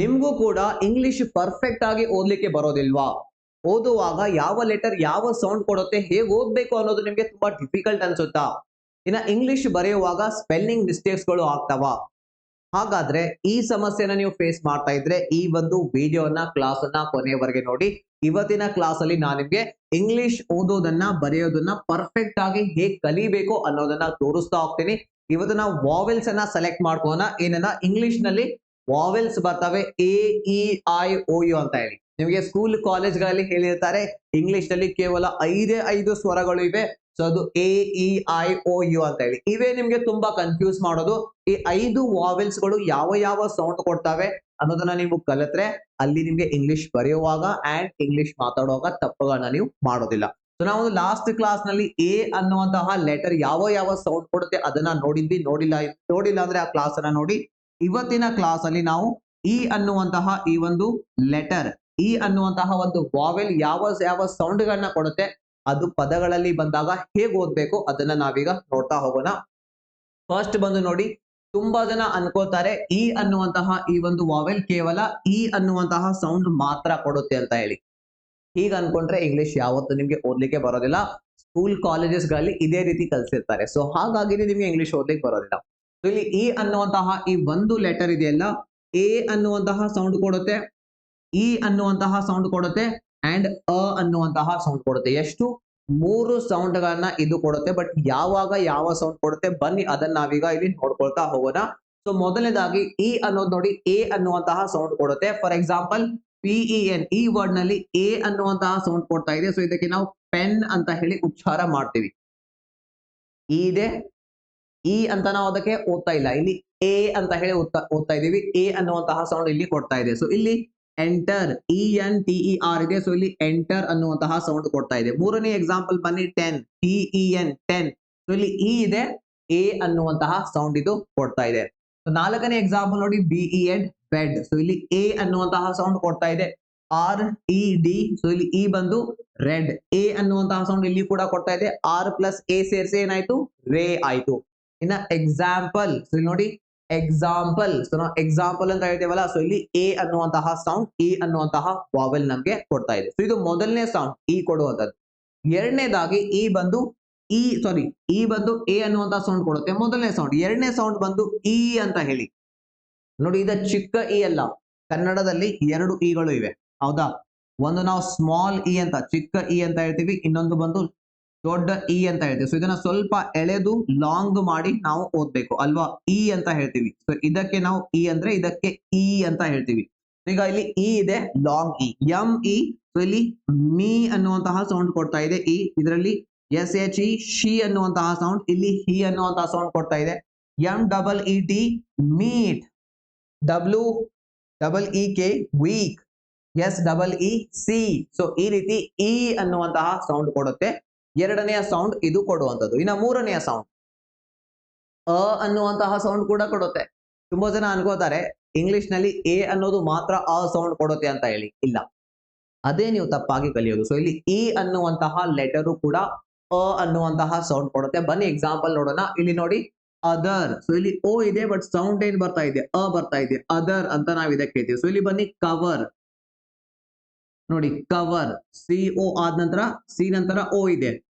ನಿಮ್ಗೂ ಕೂಡ English perfect ಆಗಿ ಓದ್ಲಿಕ್ಕೆ ಬರೋದಿಲ್ವಾ? ಓದುವಾಗ ಯಾವ ಲೆಟರ್ ಯಾವ ಸೌಂಡ್ ಕೊಡುತ್ತೆ, ಹೇಗೆ ಓದ್ಬೇಕು ಅನ್ನೋದು ನಿಮ್ಗೆ ತುಂಬಾ ಡಿಫಿಕಲ್ಟ್ ಅನ್ಸುತ್ತಾ? ಇನ್ನ ಇಂಗ್ಲಿಷ್ ಬರೆಯುವಾಗ ಸ್ಪೆಲ್ಲಿಂಗ್ ಮಿಸ್ಟೇಕ್ಸ್ ಗಳು ಆಗ್ತಾವ? ಹಾಗಾದ್ರೆ ಈ ಸಮಸ್ಯೆನ ನೀವು ಫೇಸ್ ಮಾಡ್ತಾ ಇದ್ರೆ ಈ ಒಂದು ವಿಡಿಯೋನ ಕ್ಲಾಸ್ ಅನ್ನ ಕೊನೆಯವರೆಗೆ ನೋಡಿ. ಇವತ್ತಿನ ಕ್ಲಾಸ್ ಅಲ್ಲಿ ನಾನು ನಿಮ್ಗೆ ಇಂಗ್ಲಿಷ್ ಓದೋದನ್ನ ಬರೆಯೋದನ್ನ ಪರ್ಫೆಕ್ಟ್ ಆಗಿ ಹೇಗೆ ಕಲಿಬೇಕು ಅನ್ನೋದನ್ನ ತೋರಿಸ್ತಾ ಹೋಗ್ತೀನಿ. ಇವತ್ತು ನಾವು ವಾವೆಲ್ಸ್ ಅನ್ನ ಸೆಲೆಕ್ಟ್ ಮಾಡ್ಕೋಣ. ಏನನ್ನ ಇಂಗ್ಲಿಷ್ ನಲ್ಲಿ ವಾವೆಲ್ಸ್ ಬರ್ತವೆ, A E I O U ಅಂತ ಹೇಳಿ. ನಿಮಗೆ ಸ್ಕೂಲ್ ಕಾಲೇಜ್ಗಳಲ್ಲಿ ಹೇಳಿರ್ತಾರೆ ಇಂಗ್ಲಿಷ್ ನಲ್ಲಿ ಕೇವಲ 5 ಸ್ವರಗಳು ಇವೆ. ಸೊ ಅದು A E I O U ಅಂತ ಹೇಳಿ. ಇವೇ ನಿಮ್ಗೆ ತುಂಬಾ ಕನ್ಫ್ಯೂಸ್ ಮಾಡೋದು. ಈ 5 ವಾವೆಲ್ಸ್ ಗಳು ಯಾವ ಯಾವ ಸೌಂಡ್ ಕೊಡ್ತವೆ ಅನ್ನೋದನ್ನ ನೀವು ಕಲಿತ್ರೆ ಅಲ್ಲಿ ನಿಮ್ಗೆ ಇಂಗ್ಲಿಷ್ ಬರೆಯುವಾಗ ಅಂಡ್ ಇಂಗ್ಲಿಷ್ ಮಾತಾಡುವಾಗ ತಪ್ಪುಗಳನ್ನ ನೀವು ಮಾಡೋದಿಲ್ಲ. ಸೊ ನಾವು ಲಾಸ್ಟ್ ಕ್ಲಾಸ್ ನಲ್ಲಿ ಎ ಅನ್ನುವಂತಹ ಲೆಟರ್ ಯಾವ ಯಾವ ಸೌಂಡ್ ಕೊಡುತ್ತೆ ಅದನ್ನ ನೋಡಿದ್ವಿ. ನೋಡಿಲ್ಲ ಅಂದ್ರೆ ಆ ಕ್ಲಾಸ್ ಅನ್ನ ನೋಡಿ. ಇವತ್ತಿನ ಕ್ಲಾಸ್ ಅಲ್ಲಿ ನಾವು ಇ ಅನ್ನುವಂತಹ ಈ ಒಂದು ಲೆಟರ್, ಇ ಅನ್ನುವಂತಹ ಒಂದು ವಾವೆಲ್ ಯಾವ ಯಾವ ಸೌಂಡ್ ಗಳನ್ನ ಕೊಡುತ್ತೆ, ಅದು ಪದಗಳಲ್ಲಿ ಬಂದಾಗ ಹೇಗೆ ಓದ್ಬೇಕು ಅದನ್ನ ನಾವೀಗ ನೋಡ್ತಾ ಹೋಗೋಣ. ಫಸ್ಟ್ ಬಂದು ನೋಡಿ, ತುಂಬಾ ಜನ ಅನ್ಕೋತಾರೆ ಇ ಅನ್ನುವಂತಹ ಈ ಒಂದು ವಾವೆಲ್ ಕೇವಲ ಇ ಅನ್ನುವಂತಹ ಸೌಂಡ್ ಮಾತ್ರ ಕೊಡುತ್ತೆ ಅಂತ ಹೇಳಿ. ಹೀಗ ಅನ್ಕೊಂಡ್ರೆ ಇಂಗ್ಲಿಷ್ ಯಾವತ್ತು ನಿಮ್ಗೆ ಓದ್ಲಿಕ್ಕೆ ಬರೋದಿಲ್ಲ. ಸ್ಕೂಲ್ ಕಾಲೇಜಸ್ ಗಳಲ್ಲಿ ಇದೇ ರೀತಿ ಕಲ್ಸಿರ್ತಾರೆ. ಸೊ ಹಾಗಾಗಿ ನಿಮ್ಗೆ ಇಂಗ್ಲಿಷ್ ಓದ್ಲಿಕ್ಕೆ ಬರೋದಿಲ್ಲ. ಸೊ ಇಲ್ಲಿ ಇ ಅನ್ನುವಂತಹ ಈ ಒಂದು ಲೆಟರ್ ಇದೆಯಲ್ಲ, ಎ ಅನ್ನುವಂತಹ ಸೌಂಡ್ ಕೊಡುತ್ತೆ, ಇ ಅನ್ನುವಂತಹ ಸೌಂಡ್ ಕೊಡುತ್ತೆ ಅಂಡ್ ಅ ಅನ್ನುವಂತಹ ಸೌಂಡ್ ಕೊಡುತ್ತೆ. ಎಷ್ಟು? 3 ಸೌಂಡ್ ಗಳನ್ನ ಇದು ಕೊಡುತ್ತೆ. ಬಟ್ ಯಾವಾಗ ಯಾವ ಸೌಂಡ್ ಕೊಡುತ್ತೆ ಬನ್ನಿ ಅದನ್ನ ನಾವೀಗ ಇಲ್ಲಿ ನೋಡ್ಕೊಳ್ತಾ ಹೋಗೋಣ. ಸೊ ಮೊದಲನೇದಾಗಿ ಇ ಅನ್ನೋದು ನೋಡಿ, ಎ ಅನ್ನುವಂತಹ ಸೌಂಡ್ ಕೊಡುತ್ತೆ. For example P E N, ಈ ವರ್ಡ್ ನಲ್ಲಿ ಎ ಅನ್ನುವಂತಹ ಸೌಂಡ್ ಕೊಡ್ತಾ ಇದೆ. ಸೊ ಇದಕ್ಕೆ ನಾವು ಪೆನ್ ಅಂತ ಹೇಳಿ ಉಚ್ಚಾರ ಮಾಡ್ತೀವಿ. ಇ ಇದೆ, ಇ ಅಂತ ನಾವು ಅದಕ್ಕೆ ಓದ್ತಾ ಇಲ್ಲ, ಇಲ್ಲಿ ಎ ಅಂತ ಹೇಳಿ ಓದ್ತಾ ಇದೀವಿ. ಎ ಅನ್ನುವಂತಹ ಸೌಂಡ್ ಇಲ್ಲಿ ಕೊಡ್ತಾ ಇದೆ. ಸೊ ಇಲ್ಲಿ enter, E N T E R ಇದೆ. ಸೊ ಇಲ್ಲಿ ಎಂಟರ್ ಅನ್ನುವಂತಹ ಸೌಂಡ್ ಕೊಡ್ತಾ ಇದೆ. ಮೂರನೇ ಎಕ್ಸಾಂಪಲ್ ಬನ್ನಿ, 10, ಟಿ ಇ ಎನ್ 10. ಸೊ ಇಲ್ಲಿ ಇ ಇದೆ, ಎ ಅನ್ನುವಂತಹ ಸೌಂಡ್ ಇದು ಕೊಡ್ತಾ ಇದೆ. ಸೊ ನಾಲ್ಕನೇ ಎಕ್ಸಾಂಪಲ್ ನೋಡಿ, B E D bed. So ಇಲ್ಲಿ ಎ ಅನ್ನುವಂತಹ ಸೌಂಡ್ ಕೊಡ್ತಾ ಇದೆ. ಆರ್ ಇ ಡಿ, ಸೊ ಇಲ್ಲಿ ಇ ಬಂದು ರೆಡ್, ಎ ಅನ್ನುವಂತಹ ಸೌಂಡ್ ಇಲ್ಲಿ ಕೂಡ ಕೊಡ್ತಾ ಇದೆ. ಆರ್ ಪ್ಲಸ್ ಎ ಸೇರಿಸಿ ಏನಾಯ್ತು? ರೇ ಆಯ್ತು. ಇನ್ನ ಎಕ್ಸಾಂಪಲ್, ಸೊ ಇಲ್ಲಿ ನೋಡಿ ಎಕ್ಸಾಂಪಲ್. ಸೊ ನಾವು ಎಕ್ಸಾಂಪಲ್ ಅಂತ ಹೇಳ್ತೇವಲ್ಲ, ಸೊ ಇಲ್ಲಿ ಎ ಅನ್ನುವಂತಹ ಸೌಂಡ್ ಇ ಅನ್ನುವಂತಹ ವಾವೆಲ್ ನಮ್ಗೆ ಕೊಡ್ತಾ ಇದೆ. ಸೊ ಇದು ಮೊದಲನೇ ಸೌಂಡ್ ಇ ಕೊಡುವಂತದ್ದು. ಎರಡನೇದಾಗಿ ಈ ಬಂದು ಈ ಬಂದು ಎ ಅನ್ನುವಂತಹ ಸೌಂಡ್ ಕೊಡುತ್ತೆ, ಮೊದಲನೇ ಸೌಂಡ್. ಎರಡನೇ ಸೌಂಡ್ ಬಂದು ಇ ಅಂತ ಹೇಳಿ. ನೋಡಿ ಇದು ಚಿಕ್ಕ ಇ ಅಲ್ಲ, ಕನ್ನಡದಲ್ಲಿ 2 ಇಗಳು ಇವೆ, ಹೌದಾ? ಒಂದು ನಾವು ಸ್ಮಾಲ್ ಇ ಅಂತ, ಚಿಕ್ಕ ಇ ಅಂತ ಹೇಳ್ತೀವಿ, ಇನ್ನೊಂದು ಬಂದು ದೊಡ್ಡ ಇ ಅಂತ ಹೇಳ್ತೀವಿ. ಸೊ ಇದನ್ನ ಸ್ವಲ್ಪ ಎಳೆದು ಲಾಂಗ್ ಮಾಡಿ ನಾವು ಓದ್ಬೇಕು ಅಲ್ವಾ, ಇ ಅಂತ ಹೇಳ್ತೀವಿ. ಸೊ ಇದಕ್ಕೆ ನಾವು ಇ ಅಂದ್ರೆ ಇದಕ್ಕೆ ಇ ಅಂತ ಹೇಳ್ತೀವಿ. ಈಗ ಇಲ್ಲಿ ಇ ಇದೆ, long E, M E. So ಇಲ್ಲಿ ಮೀ ಅನ್ನುವಂತಹ ಸೌಂಡ್ ಕೊಡ್ತಾ ಇದೆ ಇ. ಇದರಲ್ಲಿ ಎಸ್ ಎಚ್ ಇ, ಶಿ ಅನ್ನುವಂತಹ ಸೌಂಡ್, ಇಲ್ಲಿ ಹಿ ಅನ್ನುವಂತಹ ಸೌಂಡ್ ಕೊಡ್ತಾ ಇದೆ. M double E T, meet. W double E K, week. S double E C. So ಈ ರೀತಿ ಇ ಅನ್ನುವಂತಹ ಸೌಂಡ್ ಕೊಡುತ್ತೆ. ಎರಡನೆಯ ಸೌಂಡ್ ಇದು ಕೊಡುವಂಥದ್ದು. ಇನ್ನು ಮೂರನೆಯ ಸೌಂಡ್ ಅ ಅನ್ನುವಂತಹ ಸೌಂಡ್ ಕೂಡ ಕೊಡುತ್ತೆ. ತುಂಬಾ ಜನ ಅನ್ಕೋತಾರೆ ಇಂಗ್ಲಿಷ್ ನಲ್ಲಿ ಎ ಅನ್ನೋದು ಮಾತ್ರ ಅ ಸೌಂಡ್ ಕೊಡುತ್ತೆ ಅಂತ ಹೇಳಿ. ಇಲ್ಲ, ಅದೇ ನೀವು ತಪ್ಪಾಗಿ ಕಲಿಯೋದು. ಸೊ ಇಲ್ಲಿ ಇ ಅನ್ನುವಂತಹ ಲೆಟರು ಕೂಡ ಅ ಅನ್ನುವಂತಹ ಸೌಂಡ್ ಕೊಡುತ್ತೆ. ಬನ್ನಿ ಎಕ್ಸಾಂಪಲ್ ನೋಡೋಣ. ಇಲ್ಲಿ ನೋಡಿ ಅದರ್. ಸೊ ಇಲ್ಲಿ ಓ ಇದೆ, ಬಟ್ ಸೌಂಡ್ ಏನ್ ಬರ್ತಾ ಇದೆ? ಅ ಬರ್ತಾ ಇದೆ. ಅದರ್ ಅಂತ ನಾವು ಇದಕ್ಕೆ ಹೇಳ್ತೀವಿ. ಸೊ ಇಲ್ಲಿ ಬನ್ನಿ ಕವರ್. ನೋಡಿ ಕವರ್, ಸಿ ಓ ಆದ ನಂತರ ಸಿ ನಂತರ ಓ ಇದೆ,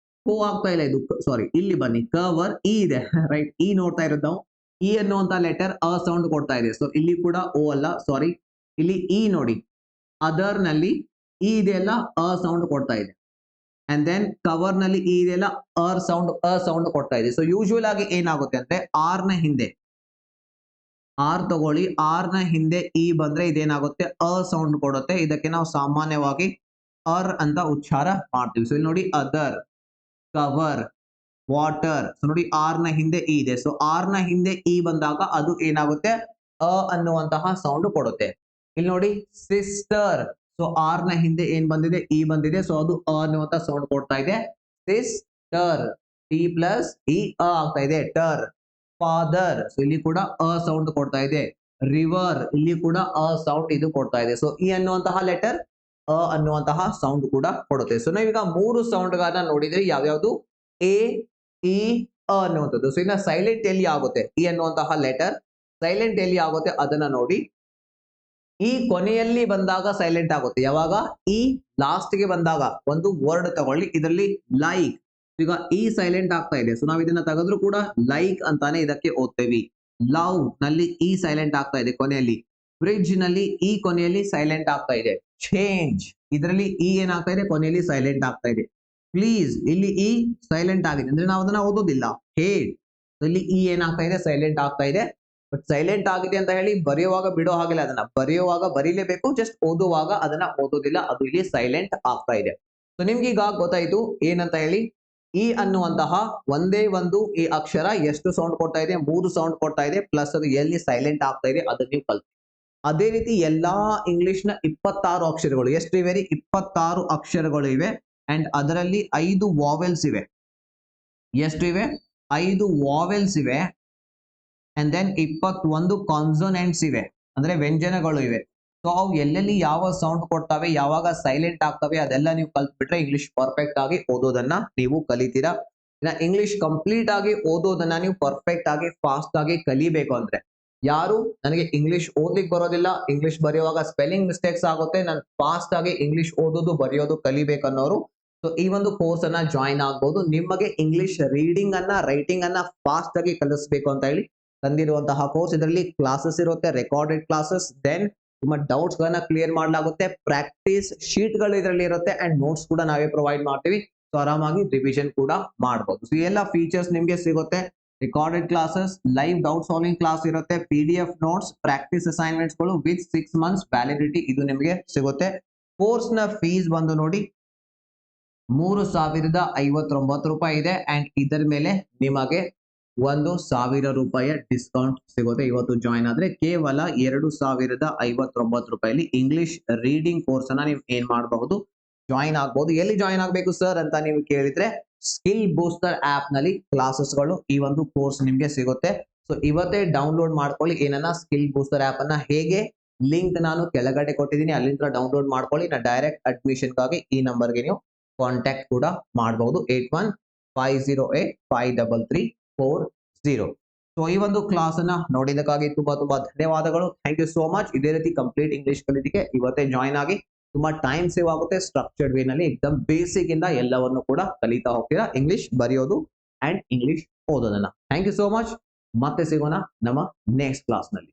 ಓ ಆಗ್ತಾ ಇಲ್ಲ ಇದು, ಸಾರಿ. ಇಲ್ಲಿ ಬನ್ನಿ, ಕವರ್ ಇ ಇದೆ, ರೈಟ್. ಇ ನೋಡ್ತಾ ಇರೋದು ನಾವು. ಇ ಅನ್ನುವಂತ ಲೆಟರ್ ಅ ಸೌಂಡ್ ಕೊಡ್ತಾ ಇದೆ. ಸೊ ಇಲ್ಲಿ ಕೂಡ ಓ ಅಲ್ಲ, ಸಾರಿ. ಇಲ್ಲಿ ಇ ನೋಡಿ, ಅದರ್ ನಲ್ಲಿ ಇ ಇದೆಯಲ್ಲ ಅ ಸೌಂಡ್ ಕೊಡ್ತಾ ಇದೆ. ಅಂಡ್ ದೆನ್ ಕವರ್ ನಲ್ಲಿ ಇ ಇದೆಯಲ್ಲ ಅ ಸೌಂಡ್ ಕೊಡ್ತಾ ಇದೆ. ಸೊ ಯೂಶುವಲ್ ಆಗಿ ಏನಾಗುತ್ತೆ ಅಂದ್ರೆ ಆರ್ ನ ಹಿಂದೆ, ಆರ್ ತಗೊಳ್ಳಿ, ಆರ್ ನ ಹಿಂದೆ ಇ ಬಂದ್ರೆ ಇದೇನಾಗುತ್ತೆ? ಅ ಸೌಂಡ್ ಕೊಡುತ್ತೆ. ಇದಕ್ಕೆ ನಾವು ಸಾಮಾನ್ಯವಾಗಿ ಅರ್ ಅಂತ ಉಚ್ಚಾರ ಮಾಡ್ತೀವಿ. ಸೊ ಇಲ್ಲಿ ನೋಡಿ ಅದರ್, ಕವರ್, ವಾಟರ್. ಸೊ ನೋಡಿ ಆರ್ ನ ಹಿಂದೆ ಇ ಇದೆ. ಸೊ ಆರ್ ನ ಹಿಂದೆ ಇ ಬಂದಾಗ ಅದು ಏನಾಗುತ್ತೆ? ಅ ಅನ್ನುವಂತಹ ಸೌಂಡ್ ಕೊಡುತ್ತೆ. ಇಲ್ಲಿ ನೋಡಿ ಸಿಸ್ಟರ್. ಸೊ ಆರ್ ನ ಹಿಂದೆ ಏನ್ ಬಂದಿದೆ? ಇ ಬಂದಿದೆ. ಸೊ ಅದು ಅ ಅನ್ನುವಂತ ಸೌಂಡ್ ಕೊಡ್ತಾ ಇದೆ. ಸಿಸ್ಟರ್, ಟಿ ಪ್ಲಸ್ ಇ ಅ ಆಗ್ತಾ ಇದೆ, ಟರ್. ಫಾದರ್, ಸೊ ಇಲ್ಲಿ ಕೂಡ ಅ ಸೌಂಡ್ ಕೊಡ್ತಾ ಇದೆ. ರಿವರ್, ಇಲ್ಲಿ ಕೂಡ ಅ ಸೌಂಡ್ ಇದು ಕೊಡ್ತಾ ಇದೆ. ಸೊ ಇ ಅನ್ನುವಂತಹ ಲೆಟರ್ ಅ ಅನ್ನುವಂತಹ ಸೌಂಡ್ ಕೂಡ ಕೊಡುತ್ತೆ. ಸೊ ನಾವೀಗ 3 ಸೌಂಡ್ ಗಳನ್ನ ನೋಡಿದ್ರಿ. ಯಾವ್ಯಾವ್ದು? ಎ ಇ ಅ ಅನ್ನುವಂಥದ್ದು. ಸೊ ಇನ್ನ ಸೈಲೆಂಟ್ ಎಲ್ಲಿ ಆಗುತ್ತೆ? ಇ ಅನ್ನುವಂತಹ ಲೆಟರ್ ಸೈಲೆಂಟ್ ಎಲ್ಲಿ ಆಗುತ್ತೆ ಅದನ್ನ ನೋಡಿ. ಈ ಕೊನೆಯಲ್ಲಿ ಬಂದಾಗ ಸೈಲೆಂಟ್ ಆಗುತ್ತೆ. ಯಾವಾಗ? ಈ ಲಾಸ್ಟ್ ಗೆ ಬಂದಾಗ. ಒಂದು ವರ್ಡ್ ತಗೊಳ್ಳಿ, ಇದರಲ್ಲಿ ಲೈಕ್, ಈಗ ಈ ಸೈಲೆಂಟ್ ಆಗ್ತಾ ಇದೆ. ಸೊ ನಾವು ಇದನ್ನ ತೆಗೆದ್ರು ಕೂಡ ಲೈಕ್ ಅಂತಾನೆ ಇದಕ್ಕೆ ಓದ್ತೇವಿ. ಲವ್ ನಲ್ಲಿ ಈ ಸೈಲೆಂಟ್ ಆಗ್ತಾ ಇದೆ ಕೊನೆಯಲ್ಲಿ. ಬ್ರಿಡ್ಜ್ ನಲ್ಲಿ ಈ ಕೊನೆಯಲ್ಲಿ ಸೈಲೆಂಟ್ ಆಗ್ತಾ ಇದೆ. ಚೇಂಜ್ ಇದರಲ್ಲಿ ಈ ಏನಾಗ್ತಾ ಇದೆ, ಕೊನೆಯಲ್ಲಿ ಸೈಲೆಂಟ್ ಆಗ್ತಾ ಇದೆ. ಪ್ಲೀಸ್ ಇಲ್ಲಿ ಈ ಸೈಲೆಂಟ್ ಆಗಿದೆ, ಅಂದ್ರೆ ನಾವು ಅದನ್ನ ಓದೋದಿಲ್ಲ. ಹೇಟ್ ಇಲ್ಲಿ ಈ ಏನಾಗ್ತಾ ಇದೆ, ಸೈಲೆಂಟ್ ಆಗ್ತಾ ಇದೆ. ಬಟ್ ಸೈಲೆಂಟ್ ಆಗಿದೆ ಅಂತ ಹೇಳಿ ಬರೆಯುವಾಗ ಬಿಡೋ ಹಾಗಿಲ್ಲ, ಅದನ್ನ ಬರೆಯುವಾಗ ಬರೀಲೇಬೇಕು, ಜಸ್ಟ್ ಓದುವಾಗ ಅದನ್ನ ಓದೋದಿಲ್ಲ, ಅದು ಇಲ್ಲಿ ಸೈಲೆಂಟ್ ಆಗ್ತಾ ಇದೆ. ಸೊ ನಿಮ್ಗೆ ಈಗ ಗೊತ್ತಾಯ್ತು ಏನಂತ ಹೇಳಿ. ಈ ಅನ್ನುವಂತಹ ಒಂದೇ ಒಂದು ಈ ಅಕ್ಷರ ಎಷ್ಟು ಸೌಂಡ್ ಕೊಡ್ತಾ ಇದೆ, 3 ಸೌಂಡ್ ಕೊಡ್ತಾ ಇದೆ, ಪ್ಲಸ್ ಅದು ಎಲ್ಲಿ ಸೈಲೆಂಟ್ ಆಗ್ತಾ ಇದೆ ಅದನ್ನ ನೀವು ಕಲ್ತು. ಅದೇ ರೀತಿ ಎಲ್ಲಾ ಇಂಗ್ಲಿಷ್ ನ 26 ಅಕ್ಷರಗಳು ಎಷ್ಟು ಇವೆ ರೀ, 26 ಅಕ್ಷರಗಳು ಇವೆ. ಅಂಡ್ ಅದರಲ್ಲಿ 5 ವಾವೆಲ್ಸ್ ಇವೆ. ಎಷ್ಟು ಇವೆ? 5 ವಾವೆಲ್ಸ್ ಇವೆ. ಅಂಡ್ ದೆನ್ 21 ಕಾನ್ಸೋನೆಂಟ್ಸ್ ಇವೆ, ಅಂದ್ರೆ ವ್ಯಂಜನಗಳು ಇವೆ. ಸೊ ಅವು ಎಲ್ಲೆಲ್ಲಿ ಯಾವ ಸೌಂಡ್ ಕೊಡ್ತವೆ, ಯಾವಾಗ ಸೈಲೆಂಟ್ ಆಗ್ತವೆ, ಅದೆಲ್ಲ ನೀವು ಕಲ್ತ್ಬಿಟ್ರೆ ಇಂಗ್ಲಿಷ್ ಪರ್ಫೆಕ್ಟ್ ಆಗಿ ಓದೋದನ್ನ ನೀವು ಕಲಿತೀರಾ. ಇಂಗ್ಲಿಷ್ ಕಂಪ್ಲೀಟ್ ಆಗಿ ಓದೋದನ್ನ ನೀವು ಪರ್ಫೆಕ್ಟ್ ಆಗಿ ಫಾಸ್ಟ್ ಆಗಿ ಕಲಿಬೇಕು ಅಂದ್ರೆ, ಯಾರು ನನಗೆ ಇಂಗ್ಲಿಷ್ ಓದ್ಲಿಕ್ಕೆ ಬರೋದಿಲ್ಲ, ಇಂಗ್ಲಿಷ್ ಬರೆಯುವಾಗ ಸ್ಪೆಲ್ಲಿಂಗ್ ಮಿಸ್ಟೇಕ್ಸ್ ಆಗುತ್ತೆ, ನಾನು ಫಾಸ್ಟ್ ಆಗಿ ಇಂಗ್ಲಿಷ್ ಓದೋದು ಬರೆಯೋದು ಕಲಿಬೇಕನ್ನೋರು ಸೊ ಈ ಒಂದು ಕೋರ್ಸ್ ಅನ್ನ ಜಾಯಿನ್ ಆಗ್ಬಹುದು. ನಿಮಗೆ ಇಂಗ್ಲಿಷ್ ರೀಡಿಂಗ್ ಅನ್ನ, ರೈಟಿಂಗ್ ಅನ್ನ ಫಾಸ್ಟ್ ಆಗಿ ಕಲಿಸಬೇಕು ಅಂತ ಹೇಳಿ ತಂದಿರುವಂತಹ ಕೋರ್ಸ್. ಇದರಲ್ಲಿ ಕ್ಲಾಸಸ್ ಇರುತ್ತೆ, ರೆಕಾರ್ಡೆಡ್ ಕ್ಲಾಸಸ್. ದೆನ್ ನಿಮ್ಮ ಡೌಟ್ಸ್ ಗಳನ್ನ ಕ್ಲಿಯರ್ ಮಾಡಲಾಗುತ್ತೆ. ಪ್ರಾಕ್ಟೀಸ್ ಶೀಟ್ ಗಳು ಇದರಲ್ಲಿ ಇರುತ್ತೆ ಅಂಡ್ ನೋಟ್ಸ್ ಕೂಡ ನಾವೇ ಪ್ರೊವೈಡ್ ಮಾಡ್ತೀವಿ. ಸೊ ಆರಾಮಾಗಿ ರಿವಿಷನ್ ಕೂಡ ಮಾಡಬಹುದು. ಸೊ ಎಲ್ಲ ಫೀಚರ್ಸ್ ನಿಮಗೆ ಸಿಗುತ್ತೆ. Recorded classes, live doubt solving class ಇರುತ್ತೆ, PDF ನೋಟ್ಸ್, ಪ್ರಾಕ್ಟೀಸ್ ಅಸೈನ್ಮೆಂಟ್ಸ್ ಗಳು ವಿತ್ 6 ಮಂತ್ಸ್ ವ್ಯಾಲಿಡಿಟಿ ಇದು ನಿಮಗೆ ಸಿಗುತ್ತೆ. ಕೋರ್ಸ್ ನ ಫೀಸ್ ಬಂದು ನೋಡಿ 3059 ರೂಪಾಯಿ ಇದೆ. ಅಂಡ್ ಇದರ ಮೇಲೆ ನಿಮಗೆ 1000 ರೂಪಾಯಿಯ ಡಿಸ್ಕೌಂಟ್ ಸಿಗುತ್ತೆ. ಇವತ್ತು ಜಾಯಿನ್ ಆದ್ರೆ ಕೇವಲ 2059 ರೂಪಾಯಿಲಿ ಇಂಗ್ಲಿಷ್ ರೀಡಿಂಗ್ ಕೋರ್ಸ್ ಅನ್ನ ನೀವು ಏನ್ ಮಾಡಬಹುದು, ಜಾಯಿನ್ ಆಗಬಹುದು. ಎಲ್ಲಿ ಜಾಯಿನ್ ಆಗಬೇಕು ಸರ್ ಅಂತ ನೀವು ಕೇಳಿದ್ರೆ, ಸ್ಕಿಲ್ ಬೂಸ್ಟರ್ ಆಪ್ ನಲ್ಲಿ ಕ್ಲಾಸಸ್ ಗಳು ಈ ಒಂದು ಕೋರ್ಸ್ ನಿಮ್ಗೆ ಸಿಗುತ್ತೆ. ಸೊ ಇವತ್ತೇ ಡೌನ್ಲೋಡ್ ಮಾಡ್ಕೊಳ್ಳಿ ಏನನ್ನ, ಸ್ಕಿಲ್ ಬೂಸ್ಟರ್ ಆಪ್ ಅನ್ನ. ಹೇಗೆ? ಲಿಂಕ್ ನಾನು ಕೆಳಗಡೆ ಕೊಟ್ಟಿದ್ದೀನಿ, ಅಲ್ಲಿಂದ ಡೌನ್ಲೋಡ್ ಮಾಡ್ಕೊಳ್ಳಿ. ನಾ ಡೈರೆಕ್ಟ್ ಅಡ್ಮಿಷನ್ ಗಾಗಿ ಈ ನಂಬರ್ಗೆ ನೀವು ಕಾಂಟ್ಯಾಕ್ಟ್ ಕೂಡ ಮಾಡಬಹುದು, 8150853340. ಸೊ ಈ ಒಂದು ಕ್ಲಾಸ್ ಅನ್ನ ನೋಡಿದಕ್ಕಾಗಿ ತುಂಬಾ ಧನ್ಯವಾದಗಳು. Thank you so much. ಇದೇ ರೀತಿ ಕಂಪ್ಲೀಟ್ ಇಂಗ್ಲಿಷ್ ಕಲಿತಿಗೆ ಇವತ್ತೇ ಜಾಯಿನ್ ಆಗಿ, ತುಂಬಾ ಟೈಮ್ ಸೇವ್ ಆಗುತ್ತೆ. ಸ್ಟ್ರಕ್ಚರ್ಡ್ ವೇ ನಲ್ಲಿ ಎಕ್ದಮ್ ಬೇಸಿಕ್ ಇಂದ ಎಲ್ಲವನ್ನು ಕೂಡ ಕಲಿತಾ ಹೋಗ್ತೀರಾ, ಇಂಗ್ಲಿಷ್ ಬರೆಯೋದು ಅಂಡ್ ಇಂಗ್ಲಿಷ್ ಓದೋದನ್ನ. Thank you so much. ಮತ್ತೆ ಸಿಗೋಣ ನಮ್ಮ ನೆಕ್ಸ್ಟ್ ಕ್ಲಾಸ್ ನಲ್ಲಿ.